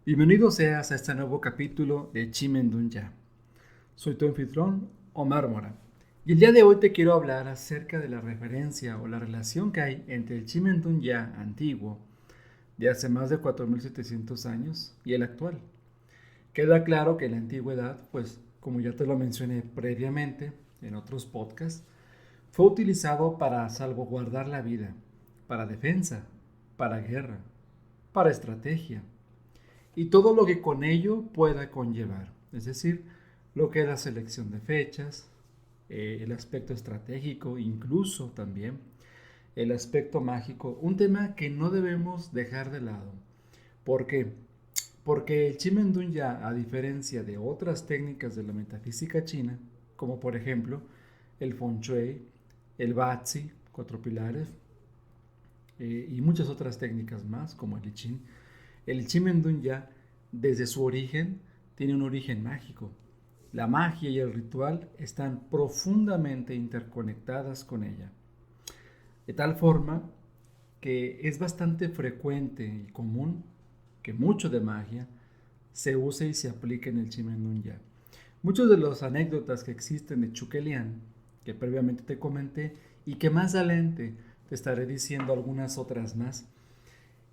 Bienvenido seas a este nuevo capítulo de Chimendunya. Soy tu anfitrión, Omar Mora. Y el día de hoy te quiero hablar acerca de la referencia o la relación que hay entre el Chimendunya antiguo, de hace más de 4700 años, y el actual. Queda claro que la antigüedad, pues como ya te lo mencioné previamente en otros podcasts, fue utilizado para salvaguardar la vida, para defensa, para guerra, para estrategia y todo lo que con ello pueda conllevar, es decir, lo que es la selección de fechas, el aspecto estratégico, incluso también el aspecto mágico, un tema que no debemos dejar de lado. ¿Por qué? Porque el Chimendunya, a diferencia de otras técnicas de la metafísica china, como por ejemplo el Feng Shui, el Bazi, cuatro pilares, y muchas otras técnicas más, como el I Ching, el Chimendunya, desde su origen, tiene un origen mágico. La magia y el ritual están profundamente interconectadas con ella. De tal forma que es bastante frecuente y común que mucho de magia se use y se aplique en el Chimendunya. Muchas de las anécdotas que existen de Chukelian, que previamente te comenté, y que más adelante te estaré diciendo algunas otras más,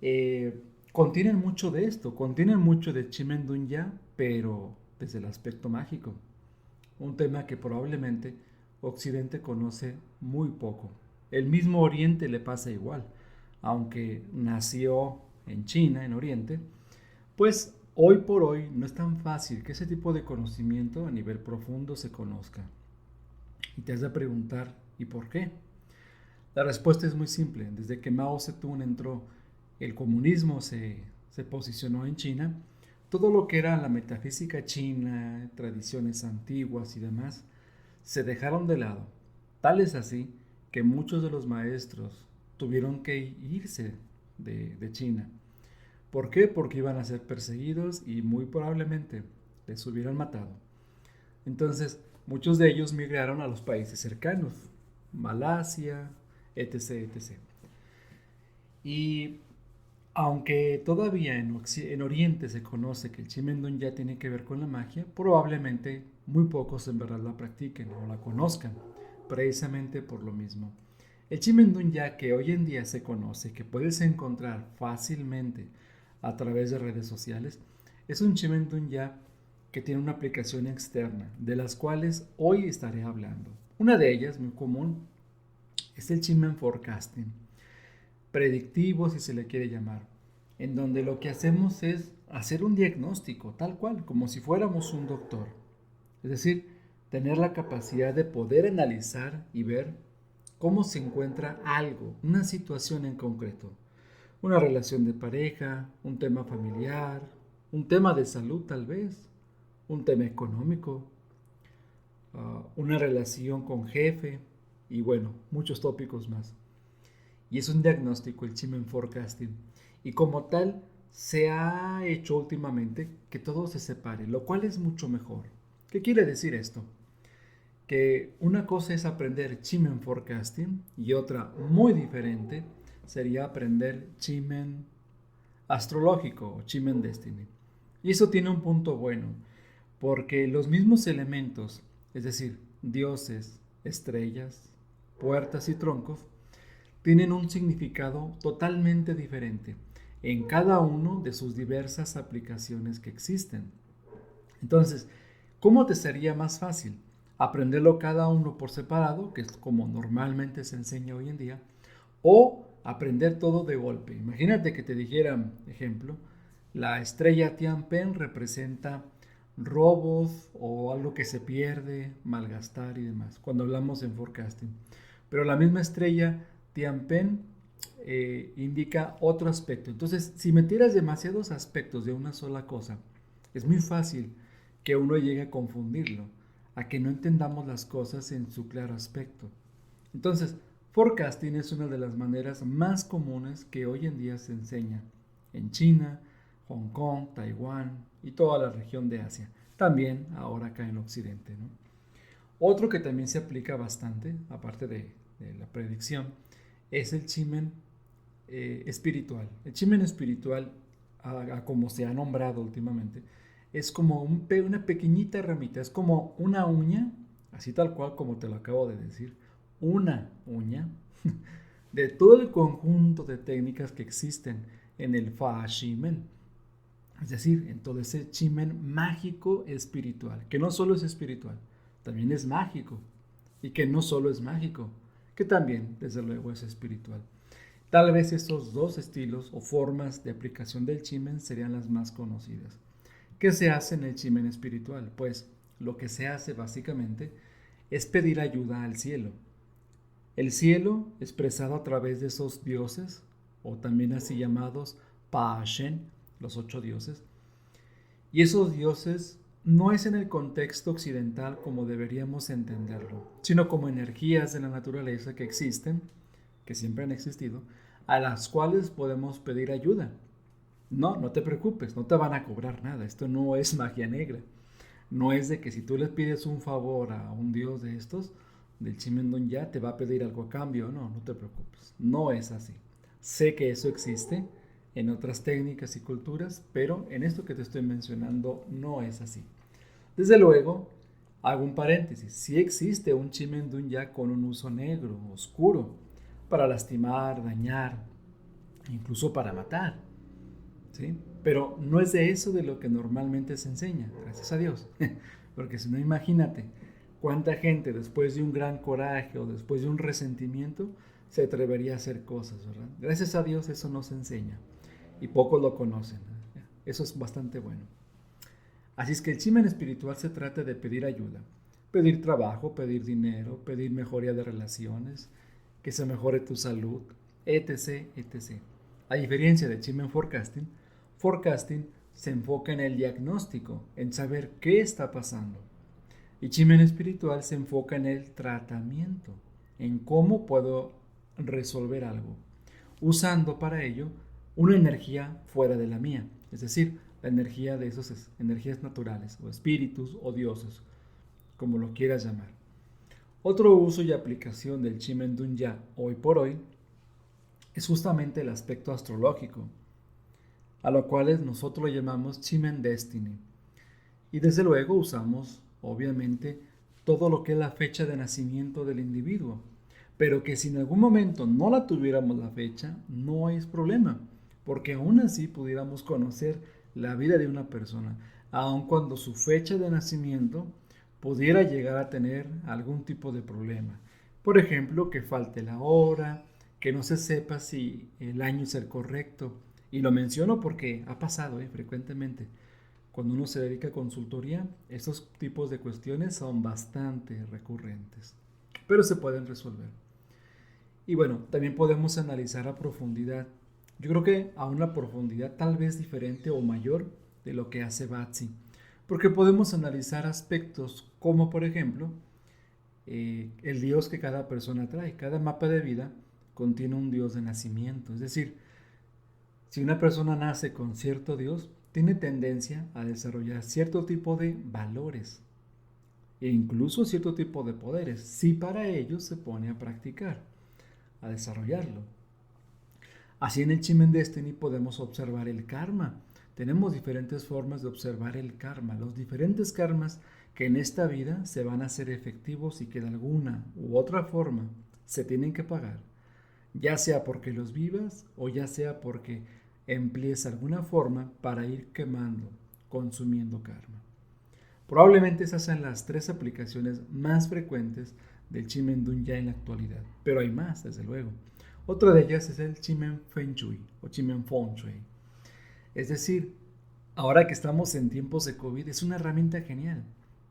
eh, contienen mucho de esto, contienen mucho de Chimendunya, pero desde el aspecto mágico. Un tema que probablemente Occidente conoce muy poco. El mismo Oriente le pasa igual, aunque nació en China, en Oriente, pues hoy por hoy no es tan fácil que ese tipo de conocimiento a nivel profundo se conozca. Y te has de preguntar, ¿y por qué? La respuesta es muy simple. Desde que Mao Zedong entró, el comunismo se posicionó en China, todo lo que era la metafísica china, tradiciones antiguas y demás, se dejaron de lado. Tal es así que muchos de los maestros tuvieron que irse de China. ¿Por qué? Porque iban a ser perseguidos y muy probablemente les hubieran matado. Entonces, muchos de ellos migraron a los países cercanos, Malasia, etc., etc. Y aunque todavía en Oriente se conoce que el Chimendón ya tiene que ver con la magia, probablemente muy pocos en verdad la practiquen o la conozcan, precisamente por lo mismo. El Chimendún ya que hoy en día se conoce, que puedes encontrar fácilmente a través de redes sociales, es un Chimendún ya que tiene una aplicación externa, de las cuales hoy estaré hablando. Una de ellas, muy común, es el Chimen Forecasting, predictivo si se le quiere llamar, en donde lo que hacemos es hacer un diagnóstico, tal cual, como si fuéramos un doctor. Es decir, tener la capacidad de poder analizar y ver cómo se encuentra algo, una situación en concreto. Una relación de pareja, un tema familiar, un tema de salud tal vez, un tema económico, una relación con jefe y bueno, muchos tópicos más. Y es un diagnóstico, el Chimen Forecasting. Y como tal, se ha hecho últimamente que todo se separe, lo cual es mucho mejor. ¿Qué quiere decir esto? Que una cosa es aprender Chimen Forecasting y otra muy diferente sería aprender Chimen astrológico o Chimen Destiny. Y eso tiene un punto bueno, porque los mismos elementos, es decir, dioses, estrellas, puertas y troncos, tienen un significado totalmente diferente en cada uno de sus diversas aplicaciones que existen. Entonces, ¿cómo te sería más fácil? Aprenderlo cada uno por separado, que es como normalmente se enseña hoy en día, o aprender todo de golpe. Imagínate que te dijeran, ejemplo, la estrella Tianpen representa robos o algo que se pierde, malgastar y demás, cuando hablamos en forecasting. Pero la misma estrella Tianpen indica otro aspecto. Entonces, si metieras demasiados aspectos de una sola cosa, es muy fácil que uno llegue a confundirlo, a que no entendamos las cosas en su claro aspecto. Entonces, forecasting es una de las maneras más comunes que hoy en día se enseña en China, Hong Kong, Taiwán y toda la región de Asia. También ahora acá en Occidente, ¿no? Otro que también se aplica bastante, aparte de la predicción, es el chimen espiritual. El chimen espiritual a como se ha nombrado últimamente, es como una pequeñita ramita, es como una uña, así tal cual como te lo acabo de decir, una uña de todo el conjunto de técnicas que existen en el Fa Shimen. Es decir, en todo ese Shimen mágico espiritual, que no solo es espiritual, también es mágico. Y que no solo es mágico, que también, desde luego, es espiritual. Tal vez estos dos estilos o formas de aplicación del Shimen serían las más conocidas. ¿Qué se hace en el Shimen espiritual? Pues lo que se hace básicamente es pedir ayuda al cielo. El cielo, expresado a través de esos dioses, o también así llamados Pa-Shen, los 8 dioses, y esos dioses no es en el contexto occidental como deberíamos entenderlo, sino como energías de la naturaleza que existen, que siempre han existido, a las cuales podemos pedir ayuda. No, no te preocupes, no te van a cobrar nada, esto no es magia negra. No es de que si tú le pides un favor a un dios de estos, del Chimendón ya te va a pedir algo a cambio. No, no te preocupes. No es así. Sé que eso existe en otras técnicas y culturas, pero en esto que te estoy mencionando no es así. Desde luego, hago un paréntesis. Sí existe un Chimendún ya con un uso negro, oscuro, para lastimar, dañar, incluso para matar. ¿Sí? Pero no es de eso de lo que normalmente se enseña, gracias a Dios. Porque si no, imagínate cuánta gente después de un gran coraje o después de un resentimiento se atrevería a hacer cosas, ¿verdad? Gracias a Dios eso no se enseña y pocos lo conocen. Eso es bastante bueno. Así es que el Shimen espiritual se trata de pedir ayuda, pedir trabajo, pedir dinero, pedir mejoría de relaciones, que se mejore tu salud, etc, etc. A diferencia de Shimen Forecasting, Forecasting se enfoca en el diagnóstico, en saber qué está pasando. Y Shimen espiritual se enfoca en el tratamiento, en cómo puedo resolver algo, usando para ello una energía fuera de la mía, es decir, la energía de esas energías naturales, o espíritus, o dioses, como lo quieras llamar. Otro uso y aplicación del Shimen Dunya hoy por hoy es justamente el aspecto astrológico, a lo cual nosotros lo llamamos Shimen Destiny. Y desde luego usamos, obviamente, todo lo que es la fecha de nacimiento del individuo. Pero que si en algún momento no la tuviéramos la fecha, no es problema, porque aún así pudiéramos conocer la vida de una persona, aun cuando su fecha de nacimiento pudiera llegar a tener algún tipo de problema. Por ejemplo, que falte la hora, que no se sepa si el año es el correcto. Y lo menciono porque ha pasado frecuentemente. Cuando uno se dedica a consultoría, estos tipos de cuestiones son bastante recurrentes, pero se pueden resolver. Y bueno, también podemos analizar a profundidad. Yo creo que a una profundidad tal vez diferente o mayor de lo que hace Batsi, porque podemos analizar aspectos como, por ejemplo, el Dios que cada persona trae. Cada mapa de vida contiene un Dios de nacimiento. Es decir, si una persona nace con cierto Dios, tiene tendencia a desarrollar cierto tipo de valores e incluso cierto tipo de poderes, si para ello se pone a practicar, a desarrollarlo. Así en el Shimen Destiny podemos observar el karma. Tenemos diferentes formas de observar el karma, los diferentes karmas que en esta vida se van a hacer efectivos y que de alguna u otra forma se tienen que pagar, ya sea porque los vivas o ya sea porque emplees alguna forma para ir quemando, consumiendo karma. Probablemente esas sean las 3 aplicaciones más frecuentes del Shimen Dunya en la actualidad, pero hay más, desde luego. Otra de ellas es el Shimen Feng Shui o Shimen Feng Shui. Es decir, ahora que estamos en tiempos de COVID, es una herramienta genial.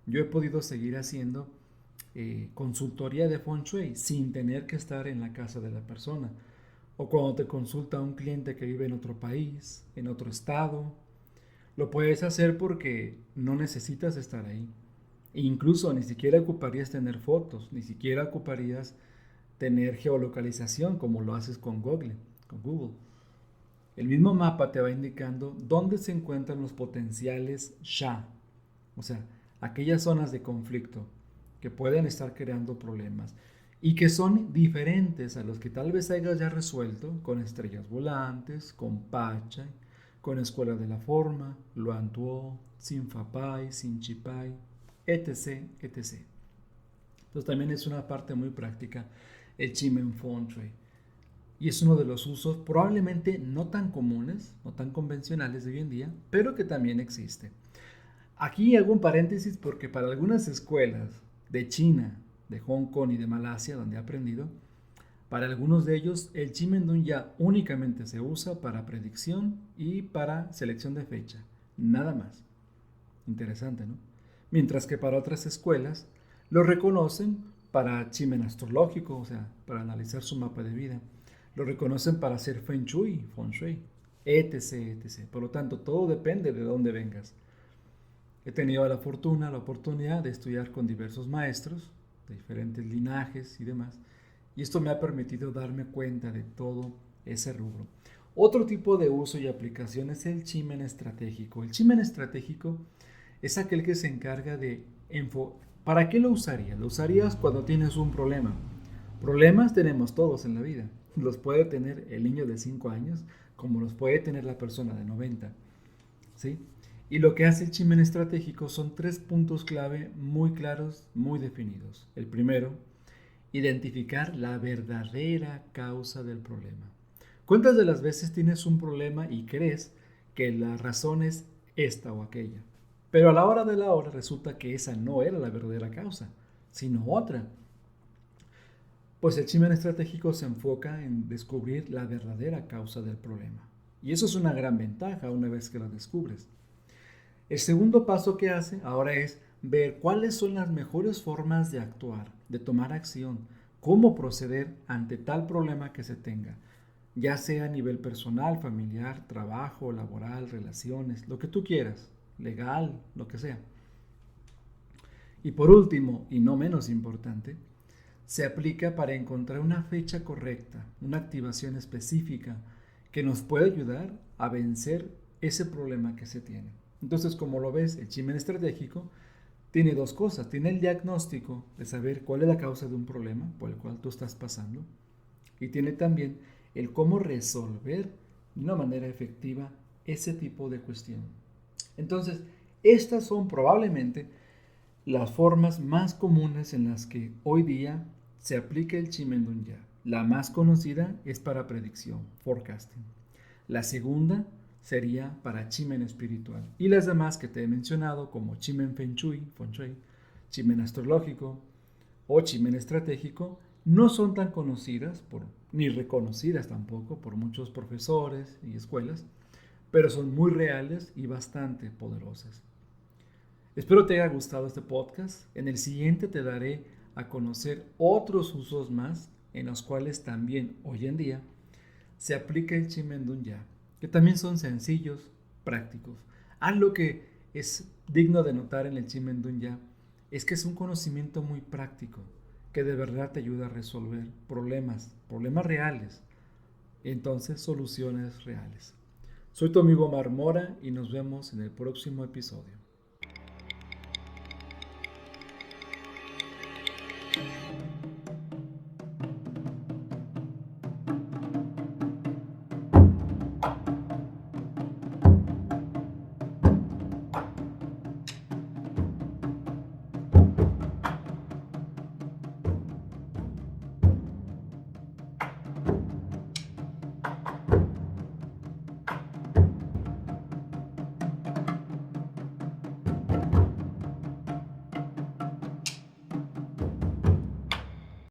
Yo he podido seguir haciendo consultoría de Feng Shui sin tener que estar en la casa de la persona. O cuando te consulta un cliente que vive en otro país, en otro estado, lo puedes hacer porque no necesitas estar ahí. E incluso ni siquiera ocuparías tener fotos, ni siquiera ocuparías tener geolocalización como lo haces con Google. El mismo mapa te va indicando dónde se encuentran los potenciales Sha, o sea, aquellas zonas de conflicto que pueden estar creando problemas y que son diferentes a los que tal vez hayas ya resuelto con estrellas volantes, con Pacha, con Escuela de la Forma, Luan Tuo, Sin Fapai, Sin Chipai, etc, etc. Entonces también es una parte muy práctica el Chimen Feng Shui. Y es uno de los usos probablemente no tan comunes, no tan convencionales de hoy en día, pero que también existe. Aquí hago un paréntesis porque para algunas escuelas de China, de Hong Kong y de Malasia, donde he aprendido, para algunos de ellos el Chimendun ya únicamente se usa para predicción y para selección de fecha, nada más. Interesante, ¿no? Mientras que para otras escuelas lo reconocen para chimen astrológico, o sea, para analizar su mapa de vida. Lo reconocen para hacer Feng Shui, Feng Shui, etc, etc. Por lo tanto, todo depende de dónde vengas. He tenido la fortuna, la oportunidad de estudiar con diversos maestros de diferentes linajes y demás. Y esto me ha permitido darme cuenta de todo ese rubro. Otro tipo de uso y aplicación es el chimen estratégico. El chimen estratégico es aquel que se encarga de ¿Para qué lo usarías? Lo usarías cuando tienes un problema. Problemas tenemos todos en la vida. Los puede tener el niño de 5 años como los puede tener la persona de 90. ¿Sí? Y lo que hace el chimen estratégico son 3 puntos clave muy claros, muy definidos. El primero, identificar la verdadera causa del problema. ¿Cuántas de las veces tienes un problema y crees que la razón es esta o aquella? Pero a la hora de la hora resulta que esa no era la verdadera causa, sino otra. Pues el chimen estratégico se enfoca en descubrir la verdadera causa del problema. Y eso es una gran ventaja una vez que la descubres. El segundo paso que hace ahora es ver cuáles son las mejores formas de actuar, de tomar acción, cómo proceder ante tal problema que se tenga, ya sea a nivel personal, familiar, trabajo, laboral, relaciones, lo que tú quieras, legal, lo que sea. Y por último, y no menos importante, se aplica para encontrar una fecha correcta, una activación específica que nos puede ayudar a vencer ese problema que se tiene. Entonces, como lo ves, el chimen estratégico tiene 2 cosas. Tiene el diagnóstico de saber cuál es la causa de un problema por el cual tú estás pasando. Y tiene también el cómo resolver de una manera efectiva ese tipo de cuestión. Entonces, estas son probablemente las formas más comunes en las que hoy día se aplica el Chimendun Ya. La más conocida es para predicción, forecasting. La segunda sería para Chimen espiritual. Y las demás que te he mencionado, como Chimen Feng Shui, Chimen astrológico o Chimen estratégico, no son tan conocidas ni reconocidas tampoco por muchos profesores y escuelas, pero son muy reales y bastante poderosas. Espero te haya gustado este podcast. En el siguiente te daré a conocer otros usos más en los cuales también hoy en día se aplica el Chimendun Ya, que también son sencillos, prácticos. Algo que es digno de notar en el Chimendun Ya es que es un conocimiento muy práctico que de verdad te ayuda a resolver problemas reales, entonces soluciones reales. Soy tu amigo Omar Mora y nos vemos en el próximo episodio.